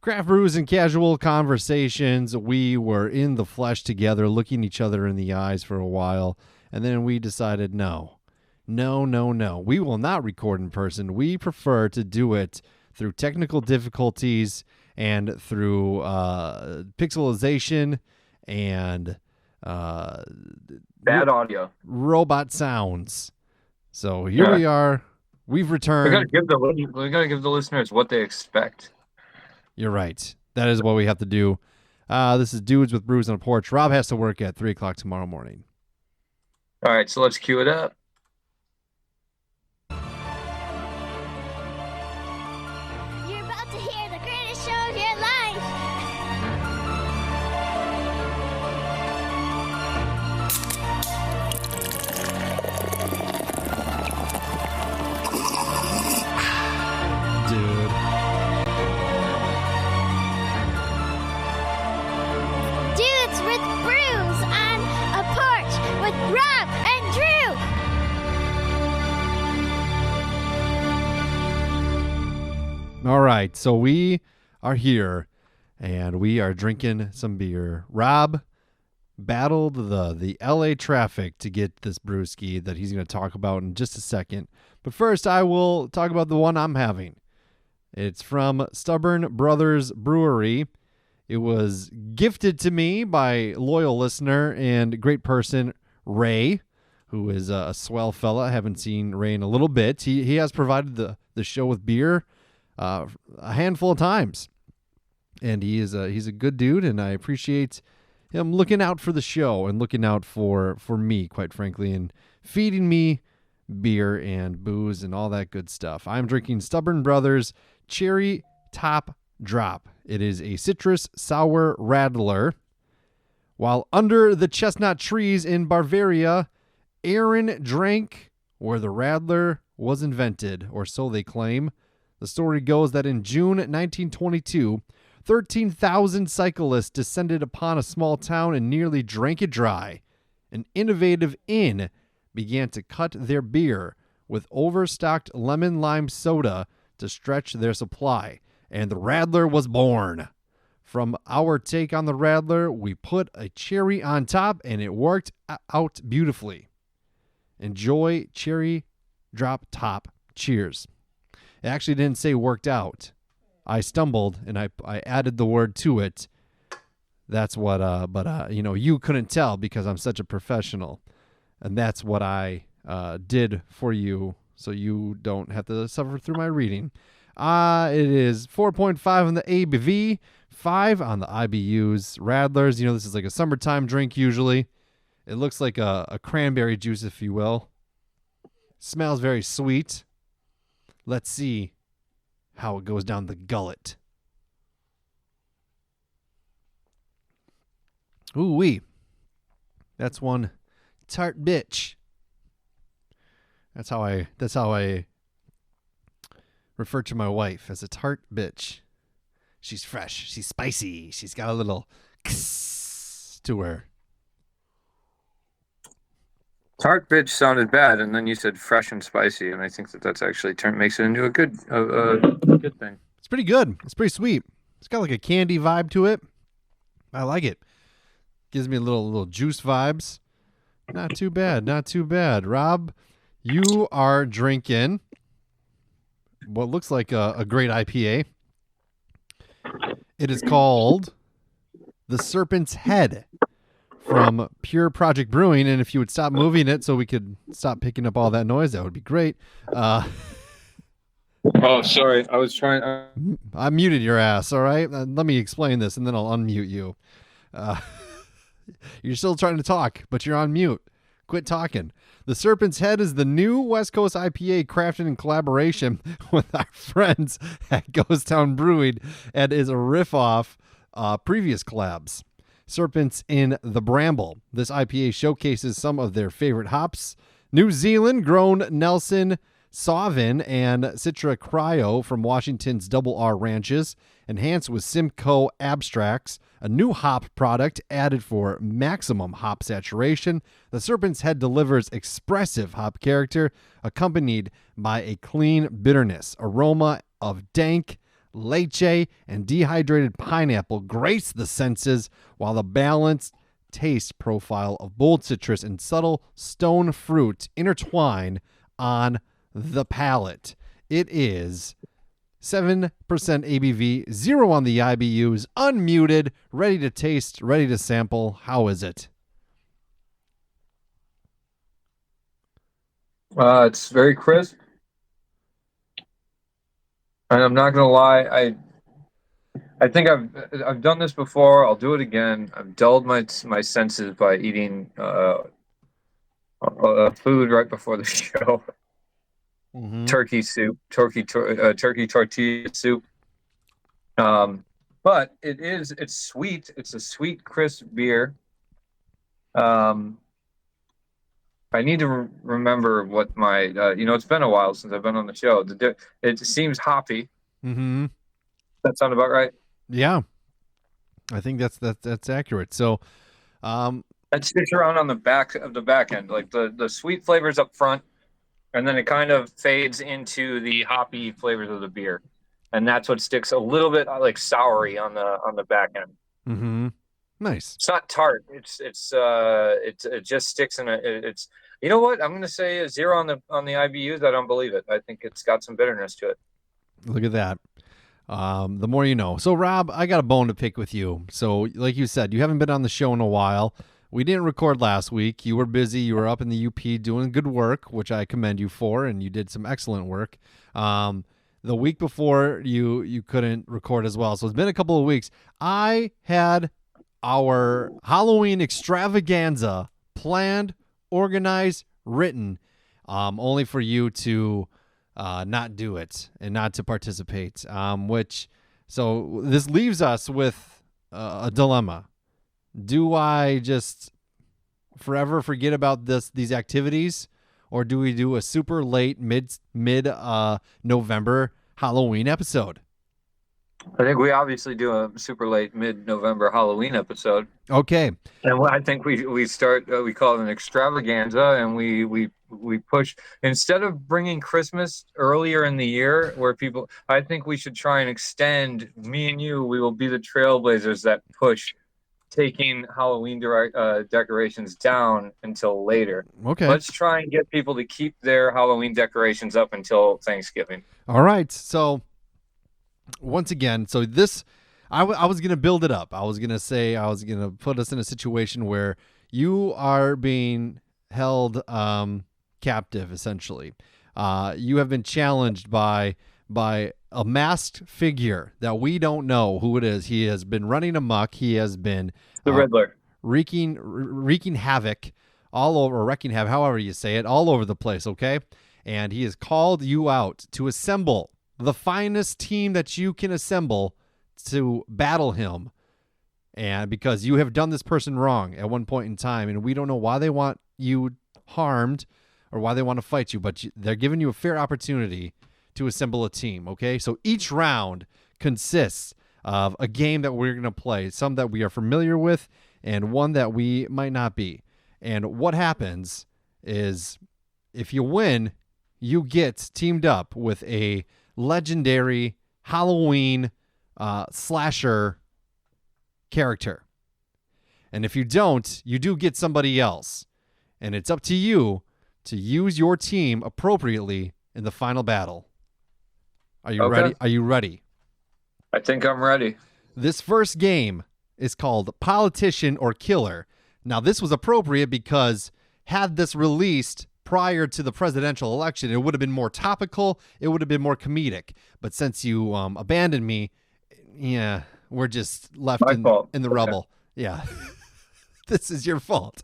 craft brews and casual conversations. We were in the flesh together, looking each other in the eyes for a while, and then we decided no. We will not record in person. We prefer to do it through technical difficulties and through pixelization and bad audio, robot sounds. So here we are. We've returned. We gotta give the listeners what they expect. You're right. That is what we have to do. This is Dudes with Brews on a Porch. Rob has to work at 3 o'clock tomorrow morning. All right, so let's cue it up. You're about to hear the greatest show of your life. Dude. Dudes with Brews on a porch with Rob and Drew. All right, so we are here, and we are drinking some beer. Rob battled the LA traffic to get this brewski that he's going to talk about in just a second. But first, I will talk about the one I'm having. It's from Stubborn Brothers Brewery. It was gifted to me by loyal listener and great person, Ray, who is a swell fella. I haven't seen Ray in a little bit. He has provided the show with beer a handful of times, and he's a good dude, and I appreciate him looking out for the show and looking out for me, quite frankly, and feeding me beer and booze and all that good stuff. I'm drinking Stubborn Brothers Cherry Top Drop. It is a citrus sour radler. While under the chestnut trees in Bavaria, Aaron drank where the radler was invented, or so they claim. The story goes that in June 1922, 13,000 cyclists descended upon a small town and nearly drank it dry. An innovative inn began to cut their beer with overstocked lemon lime soda to stretch their supply, and the radler was born. From our take on the radler, we put a cherry on top, and it worked out beautifully. Enjoy Cherry Drop Top. Cheers. It actually didn't say worked out. I stumbled and I added the word to it. That's what, you couldn't tell because I'm such a professional. And that's what I did for you, so you don't have to suffer through my reading. It is 4.5 on the ABV, 5 on the IBUs. Radlers, this is like a summertime drink usually. It looks like a cranberry juice, if you will. Smells very sweet. Let's see how it goes down the gullet. Ooh-wee. That's one tart bitch. That's how I refer to my wife, as a tart bitch. She's fresh. She's spicy. She's got a little to her. Tart bitch sounded bad, and then you said fresh and spicy, and I think that's actually makes it into a good thing. It's pretty good. It's pretty sweet. It's got like a candy vibe to it. I like it. Gives me a little juice vibes. Not too bad. Not too bad. Rob, you are drinking what looks like a great IPA. It is called the Serpent's Head from Pure Project Brewing, and if you would stop moving it so we could stop picking up all that noise, that would be great. Oh, sorry. I was trying... I muted your ass, all right? Let me explain this, and then I'll unmute you. You're still trying to talk, but you're on mute. Quit talking. The Serpent's Head is the new West Coast IPA crafted in collaboration with our friends at Ghost Town Brewing and is a riff off previous collabs. Serpent's in the Bramble. This IPA showcases some of their favorite hops: New Zealand grown Nelson Sauvin and Citra Cryo from Washington's Double R ranches, enhanced with Simcoe Abstracts, a new hop product added for maximum hop saturation. The Serpent's Head delivers expressive hop character accompanied by a clean bitterness, aroma of dank leche, and dehydrated pineapple grace the senses, while the balanced taste profile of bold citrus and subtle stone fruit intertwine on the palate. It is 7% ABV, 0 on the IBUs, unmuted, ready to taste, ready to sample. How is it? It's very crisp, and I'm not gonna lie. I think I've done this before. I'll do it again. I've dulled my senses by eating food right before the show. Mm-hmm. Turkey soup, turkey tortilla soup. But it's sweet. It's a sweet, crisp beer. I need to remember what my it's been a while since I've been on the show. It seems hoppy. Mm-hmm. That sound about right? Yeah, I think that's accurate. So, It sticks around on the back end, like the sweet flavors up front, and then it kind of fades into the hoppy flavors of the beer, and that's what sticks a little bit like soury on the back end. mm-hmm. Nice. It's not tart. It just sticks in it's. You know what? I'm going to say a 0 on the IBUs. I don't believe it. I think it's got some bitterness to it. Look at that. The more you know. So, Rob, I got a bone to pick with you. So, like you said, you haven't been on the show in a while. We didn't record last week. You were busy. You were up in the UP doing good work, which I commend you for, and you did some excellent work. The week before, you couldn't record as well. So, it's been a couple of weeks. I had our Halloween extravaganza planned, organized, written, only for you to not do it and not to participate. So this leaves us with a dilemma. Do I just forever forget about these activities, or do we do a super late mid November Halloween episode? I think we obviously do a super late mid-November Halloween episode. Okay. And I think we start we call it an extravaganza, and we push, instead of bringing Christmas earlier in the year where people, I think we should try and extend. Me and you, we will be the trailblazers that push taking Halloween decorations down until later. Okay. Let's try and get people to keep their Halloween decorations up until Thanksgiving. All right. So once again, so this, I was going to build it up. I was going to put us in a situation where you are being held captive, essentially. You have been challenged by a masked figure that we don't know who it is. He has been running amok. He has been The Riddler. wreaking havoc all over, wrecking havoc, however you say it, all over the place, okay? And he has called you out to assemble the finest team that you can assemble to battle him. And because you have done this person wrong at one point in time, and we don't know why they want you harmed or why they want to fight you, but they're giving you a fair opportunity to assemble a team, okay? So each round consists of a game that we're going to play, some that we are familiar with and one that we might not be. And what happens is if you win, you get teamed up with a legendary Halloween slasher character. And if you don't, you do get somebody else. And it's up to you to use your team appropriately in the final battle. Are you ready? Are you ready? I think I'm ready. This first game is called Politician or Killer. Now, this was appropriate because had this released prior to the presidential election, it would have been more topical. It would have been more comedic. But since you abandoned me, yeah, we're just left in the rubble. Yeah. This is your fault.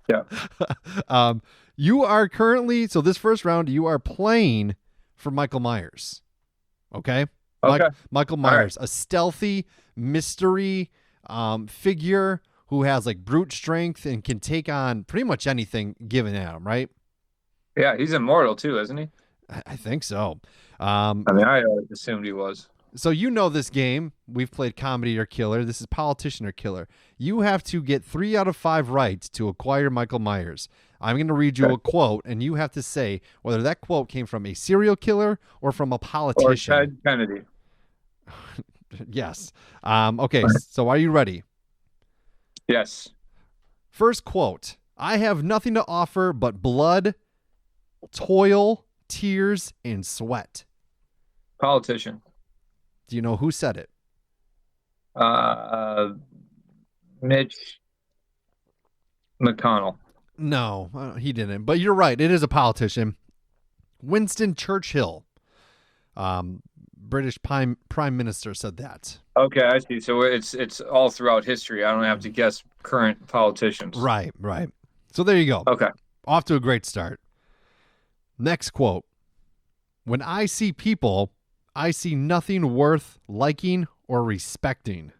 Yeah. You are currently, so this first round, you are playing for Michael Myers. Okay? Okay. Michael Myers, a stealthy mystery figure who has like brute strength and can take on pretty much anything given at him, right? Yeah, he's immortal too, isn't he? I think so. I mean, I assumed he was. So you know this game. We've played Comedy or Killer. This is Politician or Killer. You have to get 3 out of 5 right to acquire Michael Myers. I'm going to read you a quote, and you have to say whether that quote came from a serial killer or from a politician. Or Ted Kennedy. Yes. Okay, so are you ready? Yes. First quote. I have nothing to offer but blood, toil, tears, and sweat. Politician. Do you know who said it? Mitch McConnell. No, he didn't. But you're right. It is a politician. Winston Churchill, British Prime Minister, said that. Okay, I see. So it's all throughout history. I don't have to guess current politicians. Right. So there you go. Okay. Off to a great start. Next quote. When I see people, I see nothing worth liking or respecting.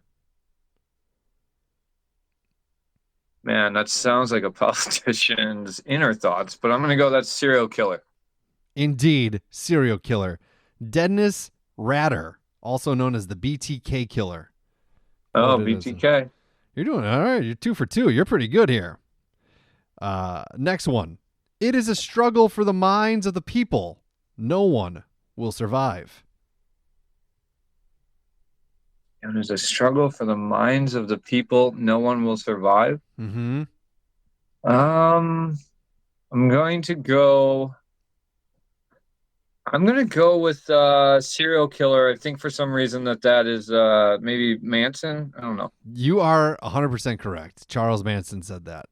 Man, that sounds like a politician's inner thoughts, but I'm going to go that's serial killer. Indeed, serial killer. Dennis Rader, also known as the BTK killer. Oh, BTK. You're doing all right. You're 2 for 2. You're pretty good here. Next one. It is a struggle for the minds of the people. No one will survive. And there's a struggle for the minds of the people. No one will survive. Mm-hmm. I'm going to go with serial killer. I think for some reason that is maybe Manson. I don't know. You are 100% correct. Charles Manson said that.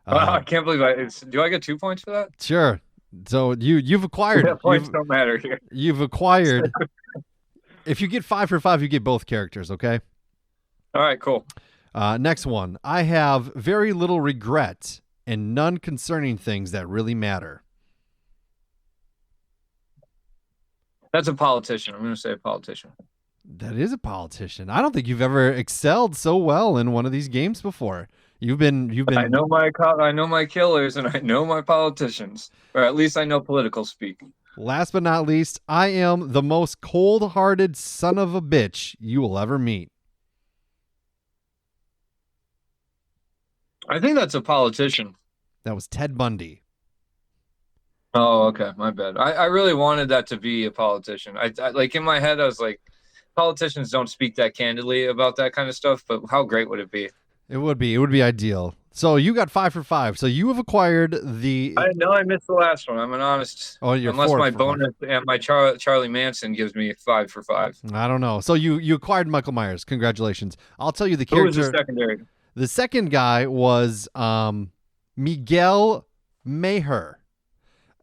I can't believe do I get 2 points for that? Sure. So you've acquired. Points don't matter here. You've acquired. If you get 5 for 5, you get both characters. Okay. All right. Cool. Next one. I have very little regret and none concerning things that really matter. That's a politician. I'm going to say a politician. That is a politician. I don't think you've ever excelled so well in one of these games before. You've been. I know my killers and I know my politicians, or at least I know political speak. Last but not least, I am the most cold-hearted son of a bitch you will ever meet. I think that's a politician. That was Ted Bundy. Oh, okay, my bad. I really wanted that to be a politician. I like in my head I was like, politicians don't speak that candidly about that kind of stuff, but how great would it be? It would be ideal. So you got 5 for 5. So you have acquired the. I know I missed the last one. I'm an honest. Oh, you're unless 4 my for bonus 5. and my Charlie Manson gives me 5 for 5. I don't know. So you acquired Michael Myers. Congratulations. I'll tell you the Who character. was the secondary? The second guy was Miguel Maher,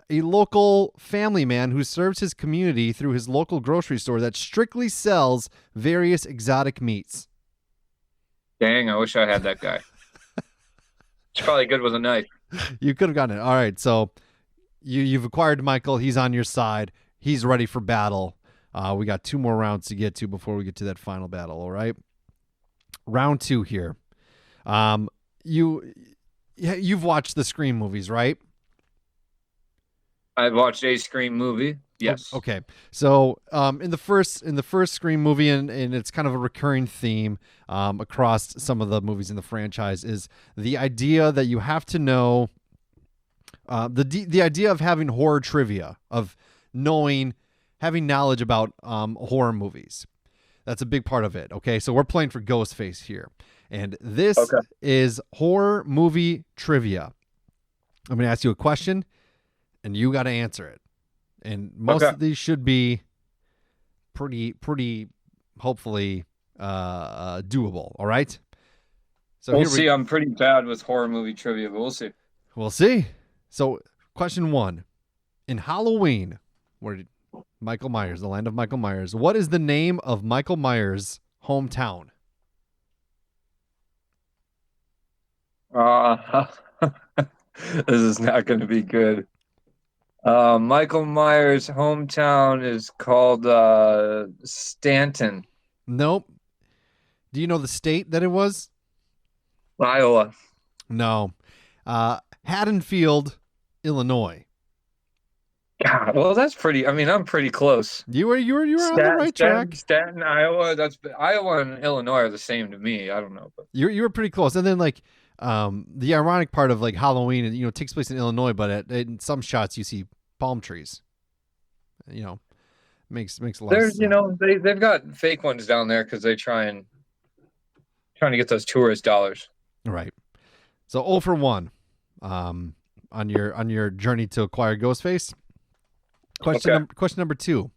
a local family man who serves his community through his local grocery store that strictly sells various exotic meats. Dang, I wish I had that guy. It's probably good with a knife. You could have gotten it. All right, so you've acquired Michael. He's on your side. He's ready for battle. We got 2 more rounds to get to before we get to that final battle. All right, round 2 here. You've watched the Scream movies, right? I've watched a Scream movie. Yes. Okay. So in the first Scream movie, and it's kind of a recurring theme across some of the movies in the franchise, is the idea that you have to know the idea of having horror trivia, of having knowledge about horror movies. That's a big part of it. Okay. So we're playing for Ghostface here. And this is horror movie trivia. I'm going to ask you a question, and you got to answer it. And most of these should be pretty, hopefully, doable. All right. So we'll see. I'm pretty bad with horror movie trivia, but we'll see. We'll see. So, question 1: in Halloween, Michael Myers, the land of Michael Myers, what is the name of Michael Myers' hometown? This is not going to be good. Michael Myers' hometown is called Stanton. Nope. Do you know the state that it was? Iowa. No. Haddonfield, Illinois. God, well, that's pretty. I mean, I'm pretty close. You were on the right track. Stanton, Iowa. Iowa and Illinois are the same to me. I don't know, but you were pretty close. And then the ironic part of like Halloween, it takes place in Illinois, but in some shots you see palm trees. Makes a lot of There's, sense. they've got fake ones down there because they trying to get those tourist dollars. Right. So 0 for 1 on your journey to acquire Ghostface. Question number 2.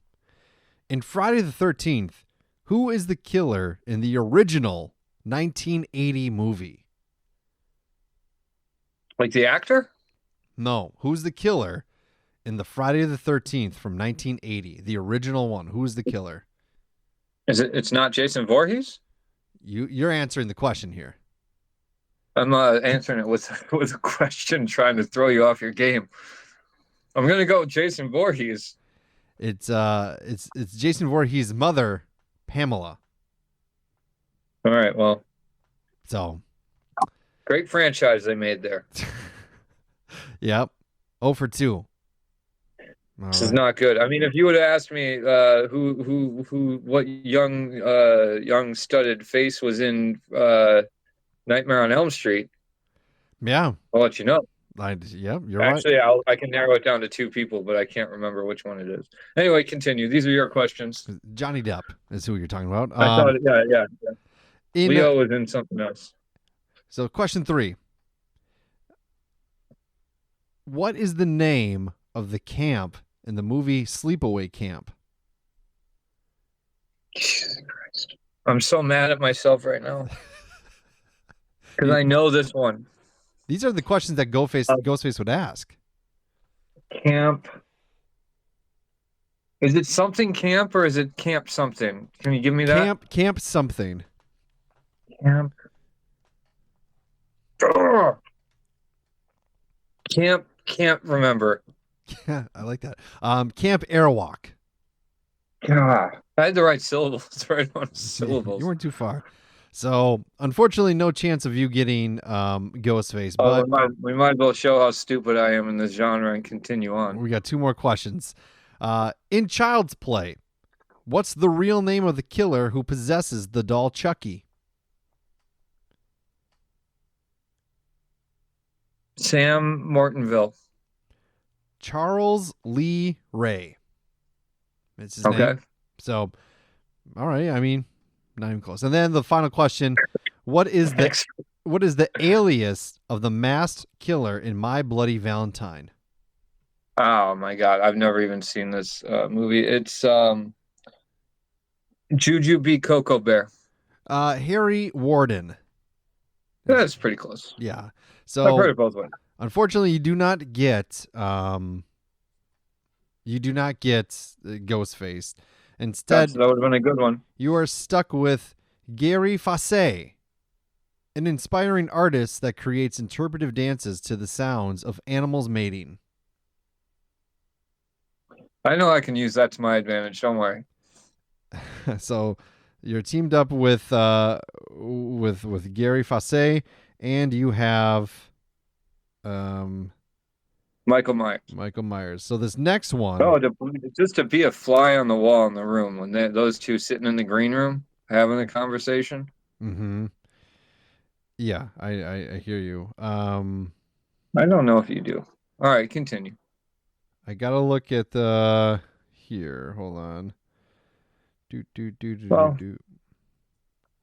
In Friday the 13th, who is the killer in the original 1980 movie? Like the actor? No, who's the killer in the Friday the 13th from 1980, the original one? Who is the killer? It's not Jason Voorhees? You're answering the question here. I'm answering it with a question, trying to throw you off your game. I'm gonna go with Jason Voorhees. It's Jason Voorhees' mother, Pamela. All right, well, So, great franchise they made there. yep, 0 for 2. All This is right. not good. I mean, if you would have asked me what young studded face was in Nightmare on Elm Street, Yeah, I'll let you know. yeah, you're Actually, right. I can narrow it down to 2 people, but I can't remember which one it is. Anyway, continue. These are your questions. Johnny Depp is who you're talking about. I thought, yeah. In Leo was in something else. So, question 3. What is the name of the camp in the movie Sleepaway Camp? Jesus Christ. I'm so mad at myself right now because I know this one. These are the questions that Ghostface would ask. Camp. Is it something camp or is it camp something? Can you give me that? Camp something. Camp. Ugh. Can't remember. Yeah, I like that. Camp Airwalk. God. I had the right syllables, right on syllables. You weren't too far. So, unfortunately, no chance of you getting Ghostface, Oh, but we might as well show how stupid I am in this genre and continue on. we got 2 more questions. In Child's Play, what's the real name of the killer who possesses the doll Chucky? Sam Mortonville. Charles Lee Ray. It's his Okay. name. So, all right. I mean, not even close. And then the final question: What is the alias of the masked killer in My Bloody Valentine? Oh my God, I've never even seen this movie. It's Juju B. Coco Bear. Harry Warden. That's pretty close. Yeah. I've So, heard it both ways. unfortunately, you do not get Ghostface. Instead, That would have been a good one. you are stuck with Gary Fasse, an inspiring artist that creates interpretive dances to the sounds of animals mating. I know I can use that to my advantage. Don't worry. So you're teamed up with Gary Fasse, and you have Michael Myers. Michael Myers. So this next one, Just to be a fly on the wall in the room when those two sitting in the green room having a conversation. mm-hmm. Yeah, I hear you. I don't know if you do. All right, continue. I gotta look at here. Hold on. Well,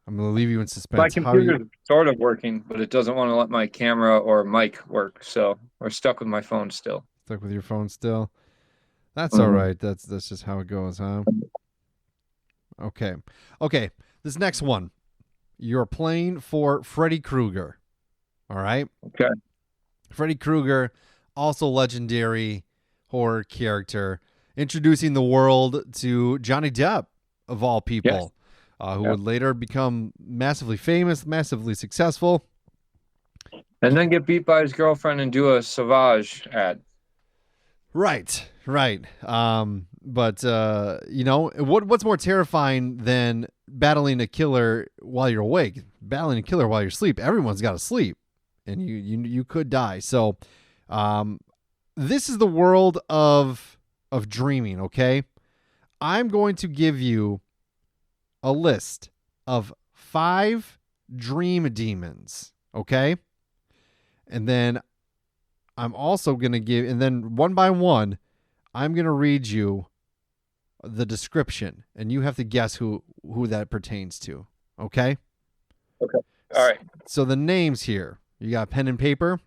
I'm gonna leave you in suspense. my computer's sort of working, but it doesn't want to let my camera or mic work, so we're stuck with my phone still. Stuck with your phone still? That's all right. That's just how it goes, huh? Okay. This next one, you're playing for Freddy Krueger. All right. Okay. Freddy Krueger, also legendary horror character, introducing the world to Johnny Depp, of all people, who would later become massively famous, massively successful. And then get beat by his girlfriend and do a Sauvage ad. Right. But what's more terrifying than battling a killer while you're awake? Battling a killer while you're asleep. Everyone's got to sleep, and you could die. So, this is the world of dreaming. Okay, I'm going to give you a list of 5 dream demons. Okay, and then I'm also going to give, and then one by one, I'm going to read you the description, and you have to guess who that pertains to. Okay? Okay. All right. So the names here. You got pen and paper?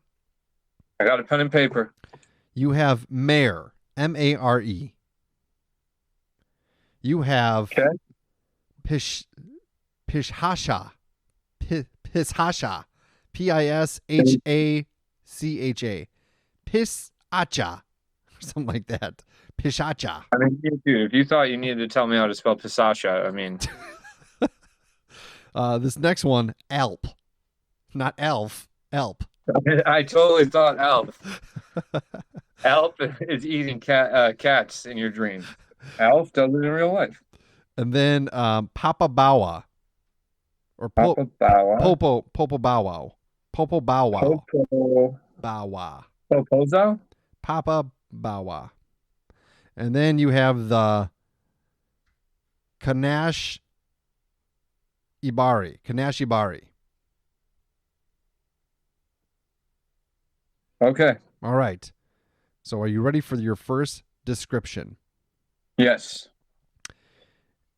I got a pen and paper. You have Mare, Mare. You have Okay. Pishhasha, Pishhasha, Pishacha, Pisacha, something like that. Pishacha. I mean, dude, if you thought you needed to tell me how to spell Pisasha, I mean, This next one, Alp, not elf, Alp. I totally thought Alf. Alf is eating cats in your dream. Alf does it in real life. And then Papa Bawa, or Papa Bawa. Popo Bow Wow, Popo Bow Wow, Popo. Bow Wow, Popozo? Papa Bow Wow. And then you have the Kanash Ibari. Okay. All right. So are you ready for your first description? Yes.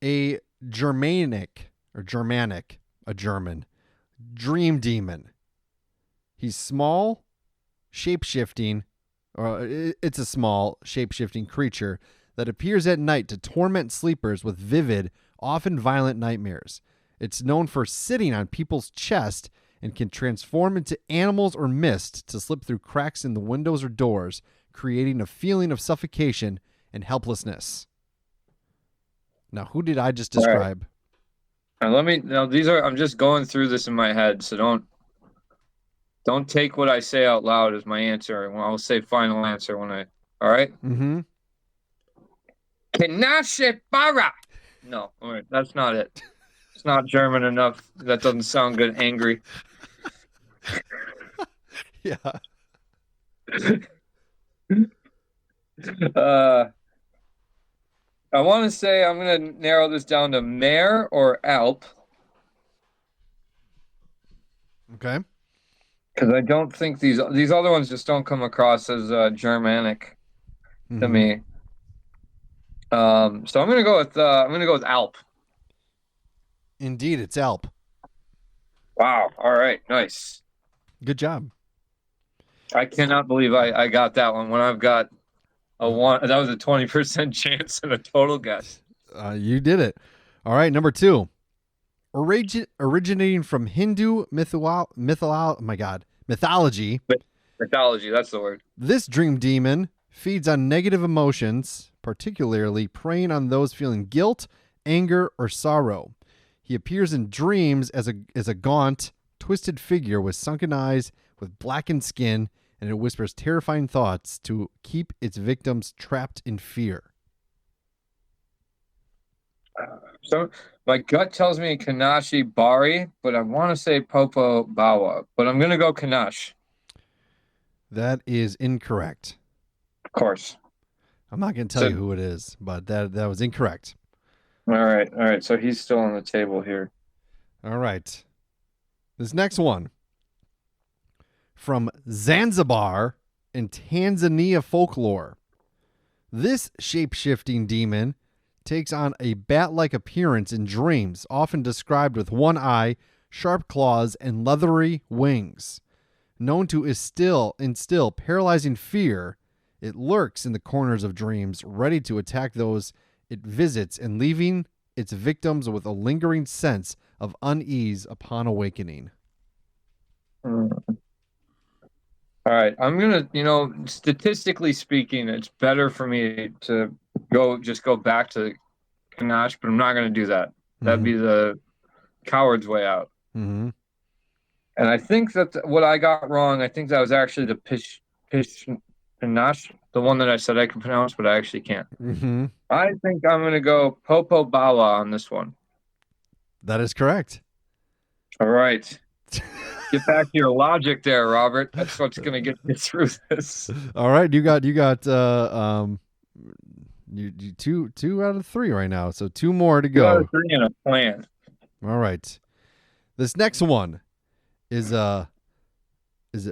A Germanic, a German dream demon. He's small, shape-shifting, or it's a small, shape-shifting creature that appears at night to torment sleepers with vivid, often violent nightmares. It's known for sitting on people's chest and can transform into animals or mist to slip through cracks in the windows or doors, creating a feeling of suffocation and helplessness. Now, who did I just describe? All right. I'm just going through this in my head, so don't take what I say out loud as my answer. I'll say final answer when all right? Mm-hmm. Kenashibara. No, all right, that's not it. It's not German enough. That doesn't sound good. Angry. Yeah. I want to say I'm going to narrow this down to Mare or Alp. Okay. Because I don't think these other ones just don't come across as Germanic to me. So I'm going to go with Alp. Indeed, it's Alp. Wow. All right. Nice. Good job. I cannot believe I got that one when I've got a one. That was a 20% chance and a total guess. You did it. All right, number 2. Originating from Hindu mythology. Mythology, that's the word. This dream demon feeds on negative emotions, particularly preying on those feeling guilt, anger, or sorrow. He appears in dreams as a gaunt, twisted figure with sunken eyes, with blackened skin, and it whispers terrifying thoughts to keep its victims trapped in fear. So my gut tells me Kanashi Bari, but I want to say Popo Bawa, but I'm going to go Kanash. That is incorrect. Of course. I'm not going to tell you who it is, but that was incorrect. All right. So he's still on the table here. All right. This next one. From Zanzibar in Tanzania folklore. This shape-shifting demon takes on a bat-like appearance in dreams, often described with one eye, sharp claws, and leathery wings. Known to instill paralyzing fear, it lurks in the corners of dreams, ready to attack those it visits and leaving its victims with a lingering sense of unease upon awakening. All right. I'm going to, statistically speaking, it's better for me to go back to Kanash, but I'm not going to do that. That'd be the coward's way out. Mm-hmm. And I think that what I got wrong, I think that was actually the Panache, the one that I said I could pronounce, but I actually can't. Mm-hmm. I think I'm going to go Popo Bawa on this one. That is correct. All right. Get back to your logic there, Robert. That's what's going to get me through this. All right. You got you two out of 3 right now. So 2 more to go. 2 out of 3 and a plan. All right. This next one is it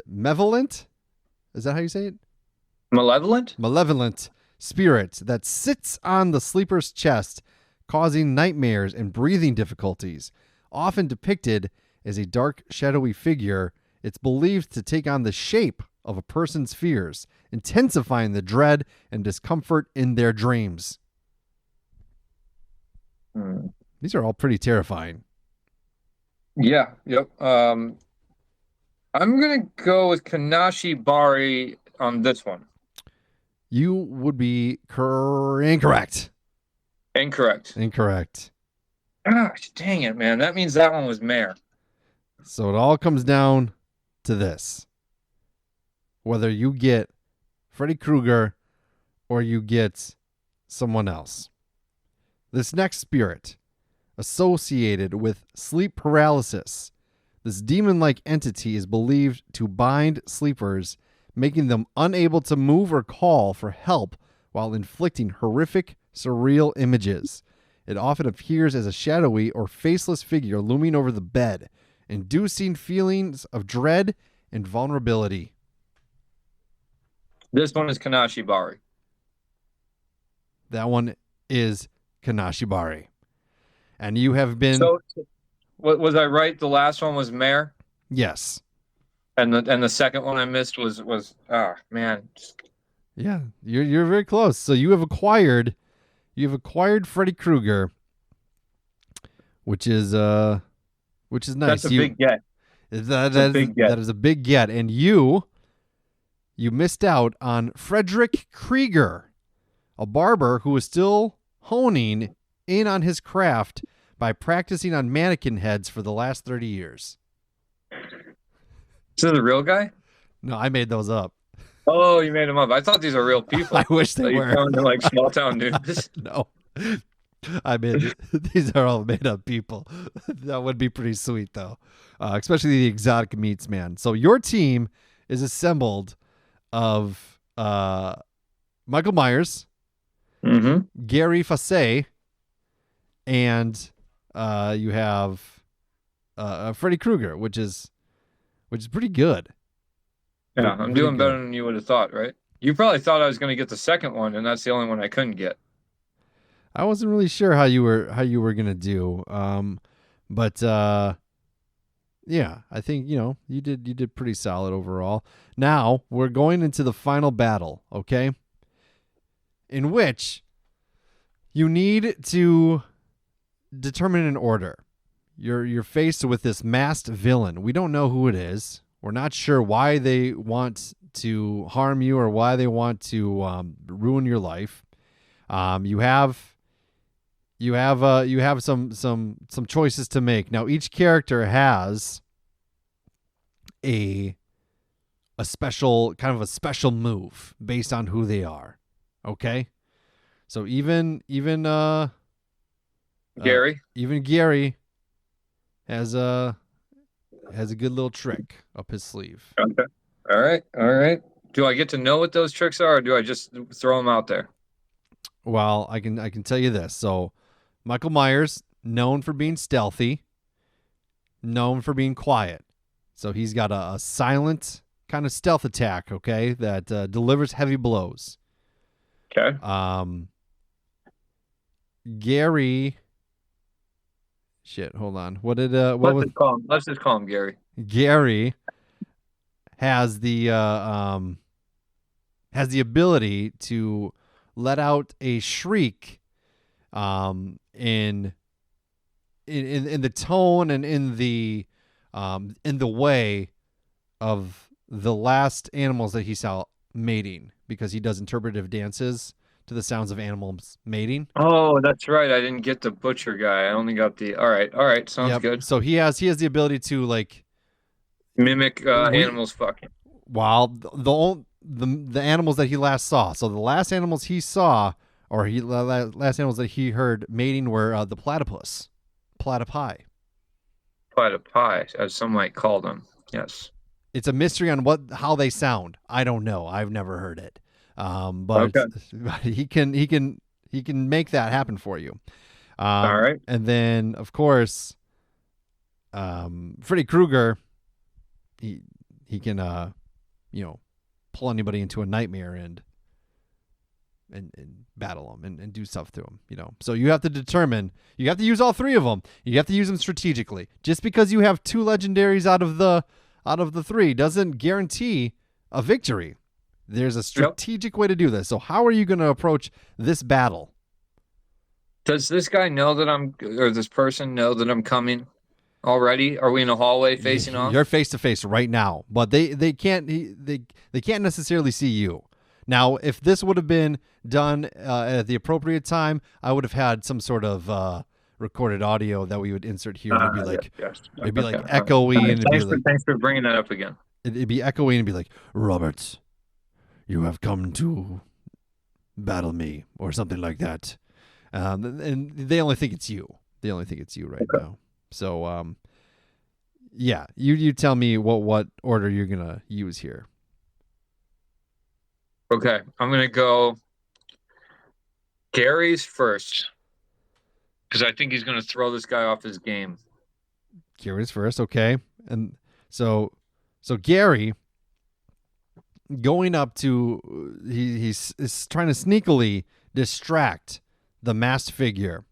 malevolent? Is that how you say it? Malevolent? Malevolent spirit that sits on the sleeper's chest, causing nightmares and breathing difficulties. Often depicted as a dark, shadowy figure, it's believed to take on the shape of a person's fears, intensifying the dread and discomfort in their dreams. These are all pretty terrifying. Yeah. Yep. I'm gonna go with Kanashi Bari on this one. You would be incorrect. Incorrect. Gosh, dang it, man. That means that one was Mare. So it all comes down to this. Whether you get Freddy Krueger or you get someone else. This next spirit, associated with sleep paralysis, this demon-like entity is believed to bind sleepers, making them unable to move or call for help while inflicting horrific, surreal images. It often appears as a shadowy or faceless figure looming over the bed, inducing feelings of dread and vulnerability. This one is Kanashi Bari. That one is Kanashi Bari. And you have been... So, was I right? The last one was Mare? Yes. And the second one I missed was man. Yeah, you're very close. So you have acquired Freddy Krueger, which is nice. That's a big get. That is a big get. And you missed out on Frederick Krieger, a barber who is still honing in on his craft by practicing on mannequin heads for the last 30 years. Is this a real guy? No, I made those up. Oh, you made them up. I thought these are real people. I wish they were. They're like small town news. No. These are all made up people. That would be pretty sweet, though. Especially the exotic meats, man. So your team is assembled of Michael Myers, Gary Fassé, and you have Freddy Krueger, which is pretty good. Yeah, I'm doing better than you would have thought, right? You probably thought I was going to get the second one, and that's the only one I couldn't get. I wasn't really sure how you were gonna do, but yeah, I think you did pretty solid overall. Now we're going into the final battle, okay? In which you need to determine an order. You're faced with this masked villain. We don't know who it is. We're not sure why they want to harm you or why they want to ruin your life. You have some choices to make. Now each character has a special move based on who they are. Okay? So even Gary has a good little trick up his sleeve. Okay. All right. Do I get to know what those tricks are, or do I just throw them out there? Well, I can tell you this. So Michael Myers, known for being stealthy, known for being quiet. So he's got a silent kind of stealth attack, okay, that delivers heavy blows. Okay. Gary. Shit, hold on. Let's just call him Gary. Gary has the ability to let out a shriek in the tone and in the way of the last animals that he saw mating, because he does interpretive dances to the sounds of animals mating. Oh, that's right. I didn't get the butcher guy. I only got the. All right. Sounds good. So he has the ability to like mimic animals fucking. While the animals that he last saw. So the last animals he saw, or last animals that he heard mating, were the platypus, platypi, as some might call them. Yes. It's a mystery on how they sound. I don't know. I've never heard it. But okay. he can make that happen for you. All right. And then of course, Freddy Krueger, he can pull anybody into a nightmare and and battle them and do stuff to them, you know. So you have to determine, you have to use all three of them. You have to use them strategically. Just because you have 2 legendaries out of the 3 doesn't guarantee a victory. There's a strategic way to do this. So how are you going to approach this battle? Does this guy know that or this person know that I'm coming already? Are we in a hallway facing off? You're face to face right now, but they can't necessarily see you. Now, if this would have been done at the appropriate time, I would have had some sort of recorded audio that we would insert here. It'd be like, it'd be like echoey, and thanks for bringing that up again. It'd be echoey and be like, Robert, you have come to battle me, or something like that. And they only think it's you. They only think it's you right now. So, yeah, you tell me what order you're gonna use here. Okay, I'm gonna go Gary's first because I think he's gonna throw this guy off his game. Gary's first, okay, and so Gary going up to he's trying to sneakily distract the masked figure.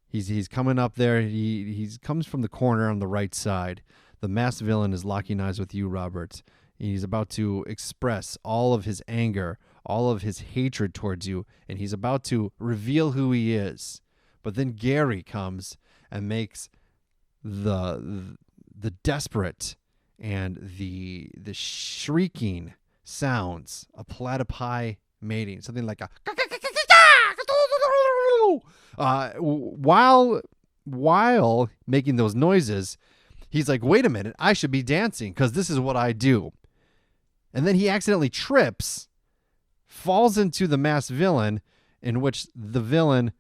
He's coming up there. He comes from the corner on the right side. The masked villain is locking eyes with you, Robert. He's about to express all of his anger, all of his hatred towards you, and he's about to reveal who he is. But then Gary comes and makes the desperate and the shrieking sounds, a platypi mating, something like a while making those noises, he's like, wait a minute, I should be dancing because this is what I do. And then he accidentally trips, falls into the masked villain, in which the villain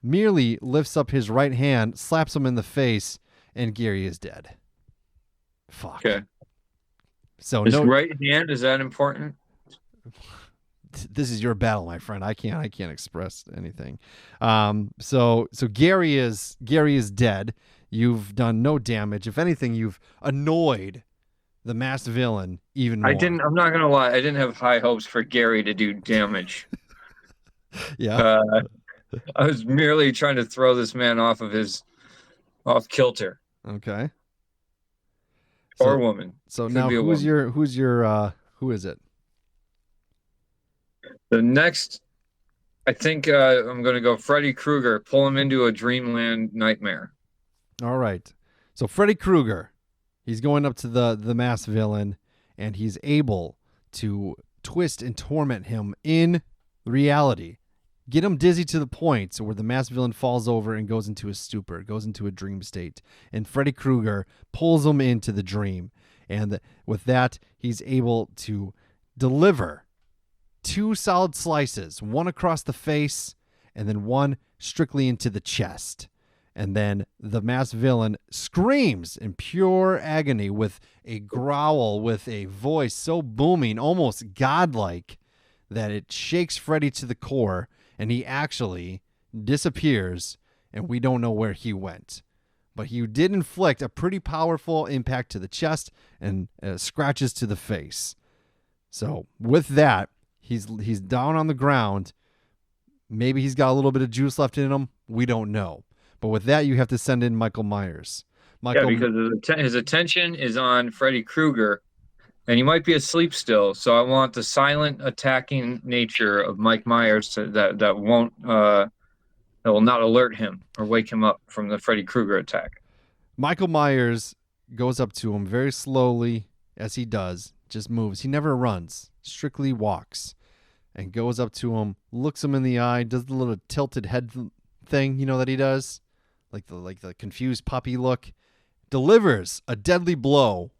merely lifts up his right hand, slaps him in the face, and Gary is dead. Fuck. Okay. So his right hand, is that important? This is your battle, my friend. I can't express anything. So Gary is dead. You've done no damage. If anything, you've annoyed the masked villain even more. I'm not gonna lie, I didn't have high hopes for Gary to do damage. Yeah. I was merely trying to throw this man off kilter. Okay. Or woman. So now who is it? The next, I think I'm going to go Freddy Krueger, pull him into a dreamland nightmare. All right. So Freddy Krueger, he's going up to the masked villain, and he's able to twist and torment him in reality. Get him dizzy to the point where the masked villain falls over and goes into a stupor, goes into a dream state. And Freddy Krueger pulls him into the dream. And with that, he's able to deliver 2 solid slices, one across the face and then one strictly into the chest. And then the masked villain screams in pure agony with a growl, with a voice so booming, almost godlike, that it shakes Freddy to the core, and he actually disappears, and we don't know where he went. But he did inflict a pretty powerful impact to the chest and scratches to the face. So with that, he's down on the ground. Maybe he's got a little bit of juice left in him. We don't know. But with that, you have to send in Michael Myers. Yeah, because his attention is on Freddy Krueger, and he might be asleep still. So I want the silent attacking nature of Mike Myers that will not alert him or wake him up from the Freddy Krueger attack. Michael Myers goes up to him very slowly, as he does, just moves. He never runs, strictly walks, and goes up to him, looks him in the eye, does the little tilted head thing, that he does, like the confused puppy look, delivers a deadly blow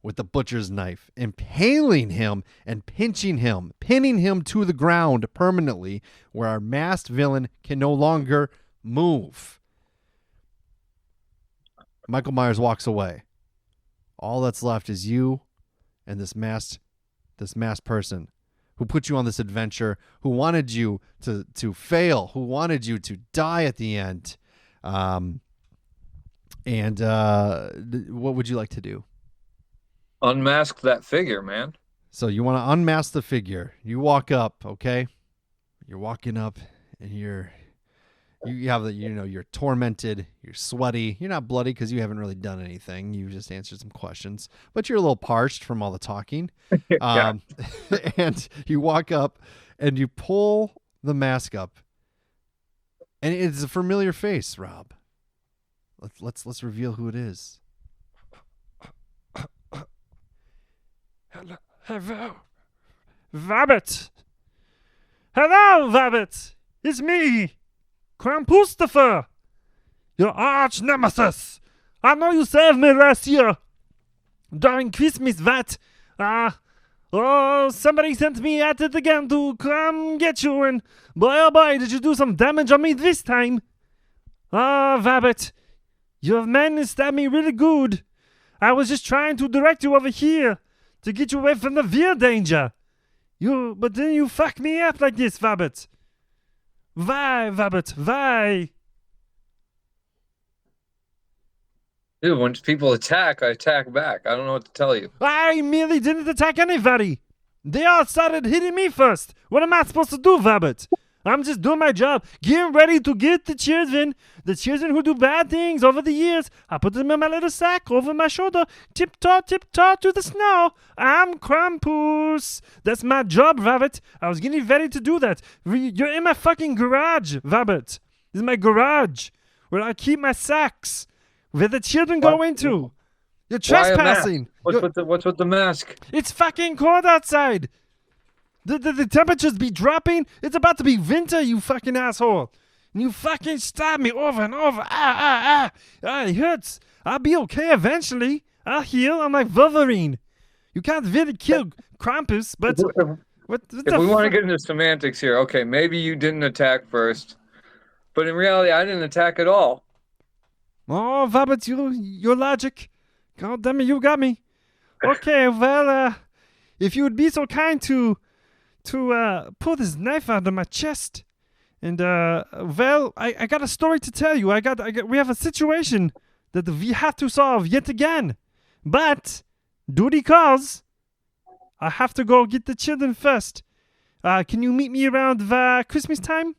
with the butcher's knife, impaling him and pinning him to the ground permanently, where our masked villain can no longer move. Michael Myers walks away. All that's left is you and this masked person who put you on this adventure, who wanted you to fail, who wanted you to die at the end. What would you like to do? Unmask that figure, man. So you want to unmask the figure. You walk up, okay? You're walking up, and you have the you're tormented, you're sweaty, you're not bloody because you haven't really done anything. You just answered some questions, but you're a little parched from all the talking. Yeah. And you walk up, and you pull the mask up, and it's a familiar face, Rob. Let's reveal who it is. Hello, Vabbit. Hello, Vabbit. It's me, Krampustifer, your arch nemesis. I know you saved me last year during Christmas. Somebody sent me at it again to come get you, and boy, oh boy, did you do some damage on me this time. Vabbit, you have managed to stab me really good. I was just trying to direct you over here to get you away from the veer danger. But then you fuck me up like this, Vabbit. Why, Vabbit? Why? Dude, when people attack, I attack back. I don't know what to tell you. I merely didn't attack anybody. They all started hitting me first. What am I supposed to do, Vabbit? I'm just doing my job, getting ready to get the children who do bad things over the years. I put them in my little sack over my shoulder, tip-toe to the snow. I'm Krampus. That's my job, Vabbit. I was getting ready to do that. You're in my fucking garage, Vabbit. This is my garage where I keep my sacks where the children go into. You're trespassing. What's with the mask? It's fucking cold outside. The temperatures be dropping. It's about to be winter, you fucking asshole. And you fucking stab me over and over. It hurts. I'll be okay eventually. I'll heal. I'm like Wolverine. You can't really kill Krampus, but... If we want to get into semantics here, okay, maybe you didn't attack first. But in reality, I didn't attack at all. Oh, Vabbit, your logic. God damn it, you got me. Okay, well, if you would be so kind to pull this knife out of my chest. And, I got a story to tell you. We have a situation that we have to solve yet again. But, duty calls. I have to go get the children first. Can you meet me around Christmas time?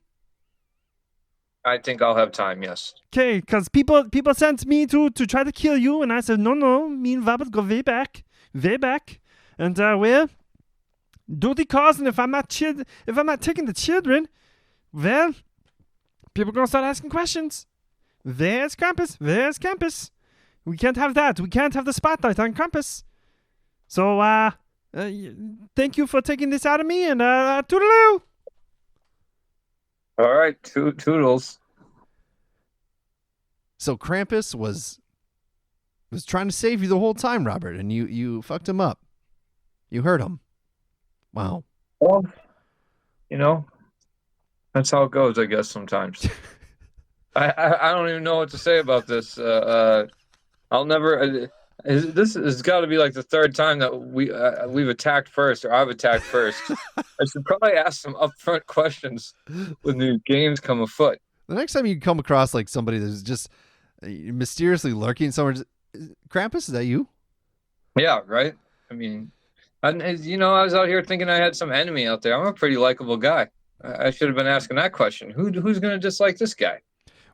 I think I'll have time, yes. Okay, because people sent me to try to kill you, and I said, no, me and Vabbit go way back. And, duty calls, and if I'm not taking the children, well, people gonna start asking questions. Where's Krampus? We can't have that. We can't have the spotlight on Krampus. So, thank you for taking this out of me, and toodaloo. All right, toodles. So Krampus was trying to save you the whole time, Robert, and you fucked him up. You hurt him. Wow. Well, that's how it goes, I guess, sometimes. I don't even know what to say about this. I'll never... this has got to be like the third time that we've attacked first, or I've attacked first. I should probably ask some upfront questions when these games come afoot. The next time you come across like somebody that's just mysteriously lurking somewhere, Krampus, is that you? Yeah, right? I mean, I was out here thinking I had some enemy out there. I'm a pretty likable guy. I should have been asking that question. Who's going to dislike this guy?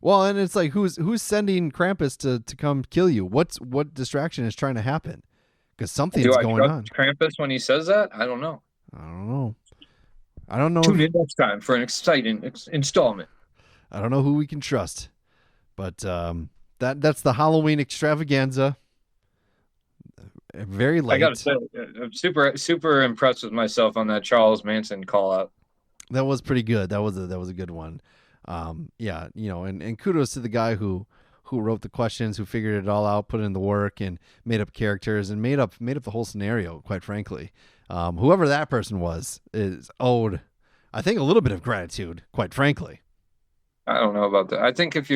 Well, and it's like who's sending Krampus to come kill you? What distraction is trying to happen? Because something's going on. Krampus when he says that? I don't know. I don't know. Tune in next time for an exciting installment. I don't know who we can trust, but that's the Halloween extravaganza. Very late. I gotta say, I'm super impressed with myself on that Charles Manson call out. That was pretty good. That was a good one. Yeah, and kudos to the guy who wrote the questions, who figured it all out, put in the work, and made up characters and made up the whole scenario. Quite frankly, whoever that person was is owed, I think, a little bit of gratitude. Quite frankly, I don't know about that. I think if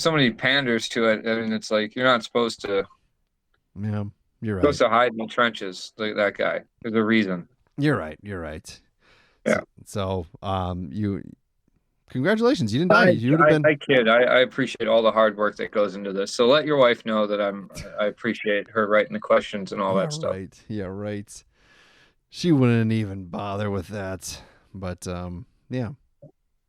somebody panders to it, I mean, it's like you're not supposed to. Yeah, you're right. Supposed to hide in the trenches like that guy. There's a reason. You're right. Yeah. So, congratulations. You didn't die. You would have been. I kid. I appreciate all the hard work that goes into this. So let your wife know that I appreciate her writing the questions and all that stuff. Right. Yeah, right. She wouldn't even bother with that. But yeah,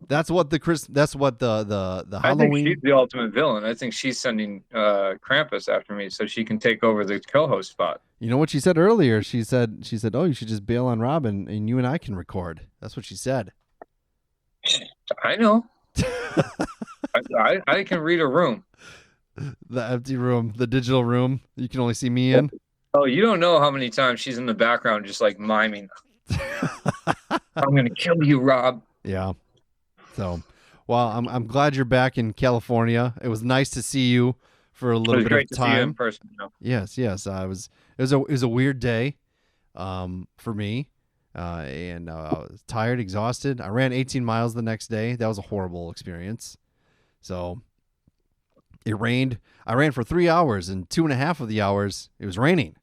that's what the I think Halloween. she's the ultimate villain. I think she's sending Krampus after me so she can take over the co-host spot. You know what she said earlier? She said, "Oh, you should just bail on Robin, and you and I can record." That's what she said. I know. I can read a room. The empty room, the digital room. You can only see me in. Oh, you don't know how many times she's in the background just like miming. I'm gonna kill you, Rob. Yeah. So, well, I'm glad you're back in California. It was nice to see you for a little bit great of to see you in time. person. You know? Yes. It was a weird day, for me, and I was tired, exhausted. I ran 18 miles the next day. That was a horrible experience. So, it rained. I ran for 3 hours, and 2.5 of the hours it was raining,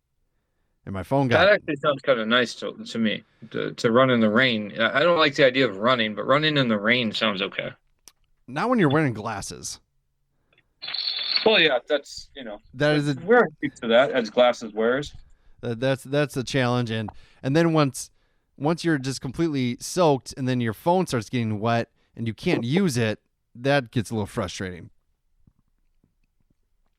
and my phone got. That actually sounds kind of nice to me to run in the rain. I don't like the idea of running, but running in the rain sounds okay. Not when you're wearing glasses. Well, yeah, that's That is we're used to that as glasses wearers. that's a challenge, and then once you're just completely soaked, and then your phone starts getting wet, and you can't use it, that gets a little frustrating.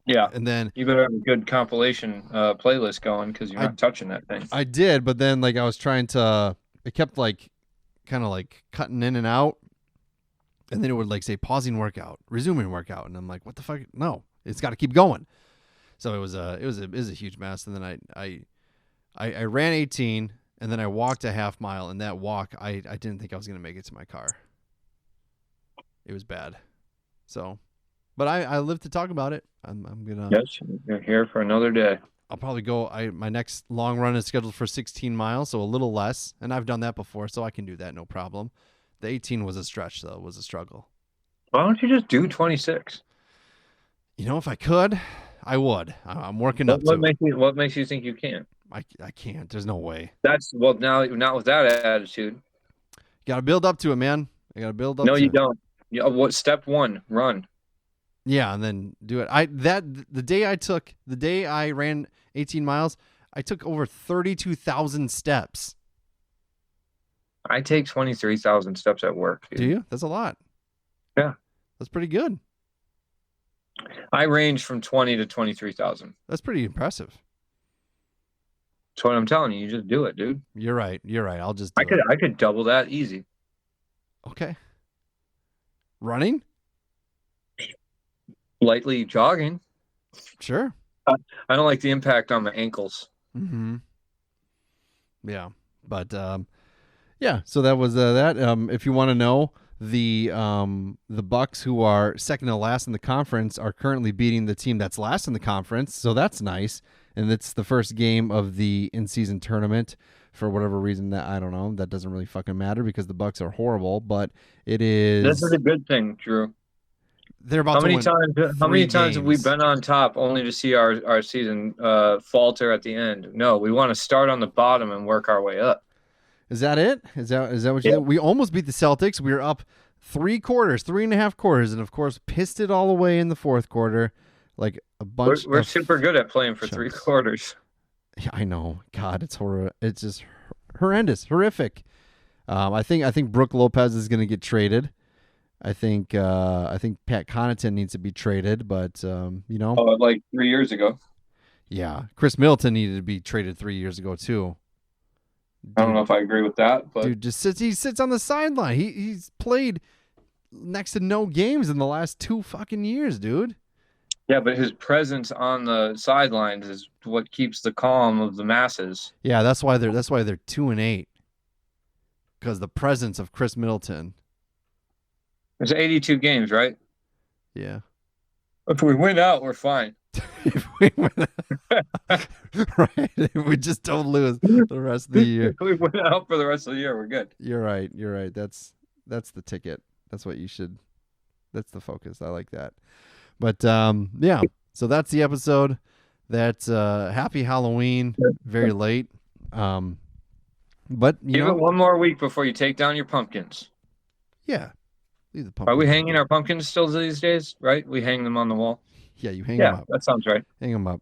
Yeah, and then you better have a good compilation playlist going because you're not touching that thing. I did, but then like I was trying to, it kept like kind of like cutting in and out, and then it would like say pausing workout, resuming workout, and I'm like, what the fuck? No, it's got to keep going. So it was a huge mess, and then I ran 18, and then I walked a half mile, and that walk I didn't think I was gonna make it to my car. It was bad. So, but I live to talk about it. I'm gonna. Yes, you're here for another day. I'll probably go. My next long run is scheduled for 16 miles, so a little less, and I've done that before, so I can do that no problem. The 18 was a stretch, though. It was a struggle. Why don't you just do 26? You know, if I could, I would. I'm working up to it. What makes you think you can't? I can't. There's no way. Now not with that attitude. Got to build up to it, man. I got to build up. No, to you it. don't. Yeah, step one? Run. Yeah, and then do it. The day I ran 18 miles, I took over 32,000 steps. I take 23,000 steps at work. Dude. Do you? That's a lot. Yeah. That's pretty good. I range from 20 to 23,000. That's pretty impressive. That's what I'm telling you. You just do it, dude. You're right. I'll just do it. I could double that easy. Okay. Running? Lightly jogging. Sure. I don't like the impact on my ankles. Mm-hmm. Yeah. But yeah, so that was that. If you want to know, the Bucks, who are second to last in the conference, are currently beating the team that's last in the conference, so that's nice. And it's the first game of the in-season tournament. For whatever reason, that I don't know, that doesn't really fucking matter because the Bucks are horrible, but it is. This is a good thing, Drew. They're about to win. How many times have we games. been on top only to see our season falter at the end? No, we want to start on the bottom and work our way up. Is that it? Is that what you think? We almost beat the Celtics. We were up 3.5 quarters, and of course pissed it all away in the fourth quarter, like a bunch. We're super good at playing for 3 quarters. Yeah, I know. God, it's just horrendous, horrific. I think Brooke Lopez is going to get traded. I think Pat Connaughton needs to be traded, but like 3 years ago. Yeah, Chris Middleton needed to be traded 3 years ago too. I don't know if I agree with that, but dude he sits on the sideline. He's played next to no games in the last 2 fucking years, dude. Yeah, but his presence on the sidelines is what keeps the calm of the masses. Yeah, that's why they're 2-8. Because the presence of Chris Middleton. There's 82 games, right? Yeah. If we win out, we're fine. If we win right. If we just don't lose the rest of the year. If we win out for the rest of the year, we're good. You're right. That's the ticket. That's what you should. That's the focus. I like that. But yeah. So that's the episode. That's happy Halloween. Very late. But give it one more week before you take down your pumpkins. Yeah. Leave the pumpkins. Are we hanging our pumpkins still these days? Right? We hang them on the wall. Yeah, you hang them up. That sounds right. Hang them up.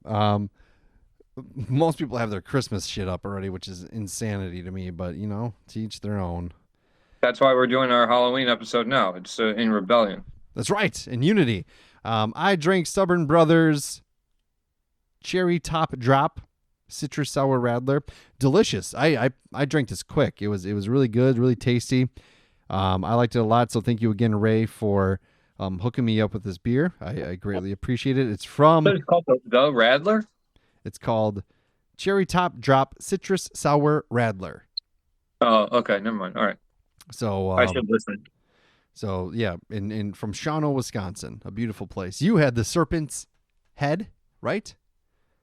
Most people have their Christmas shit up already, which is insanity to me. But to each their own. That's why we're doing our Halloween episode now. It's in rebellion. That's right, in unity. I drank Stubborn Brothers Cherry Top Drop Citrus Sour Radler. Delicious. I drank this quick. It was really good, really tasty. I liked it a lot, so thank you again, Ray, for hooking me up with this beer. I greatly appreciate it. It's from... It's called the Radler? It's called Cherry Top Drop Citrus Sour Radler. Oh, okay. Never mind. All right. So I should listen. So yeah, in from Shawano, Wisconsin, a beautiful place. You had the Serpent's Head, right?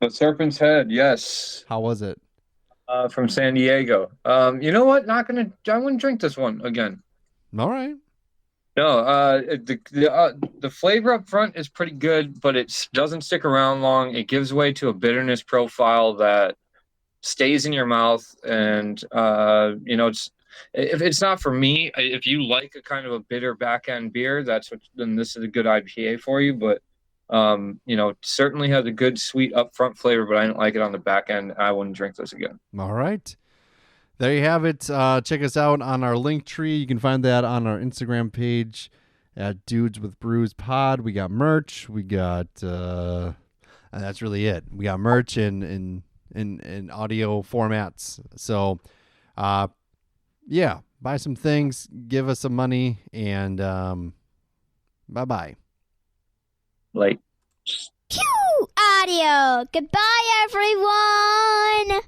The Serpent's Head, yes. How was it? From San Diego. You know what? I wouldn't drink this one again. All right. No, the flavor up front is pretty good, but it doesn't stick around long. It gives way to a bitterness profile that stays in your mouth, and it's not for me. If you like a kind of a bitter back end beer, then this is a good IPA for you. But certainly has a good sweet upfront flavor, but I don't like it on the back end. I wouldn't drink this again. All right. There you have it. Check us out on our link tree. You can find that on our Instagram page at Dudes with Brews Pod. We got merch. We got and that's really it. We got merch in audio formats. So yeah, buy some things, give us some money, and bye-bye. Like Phew! Audio. Goodbye, everyone.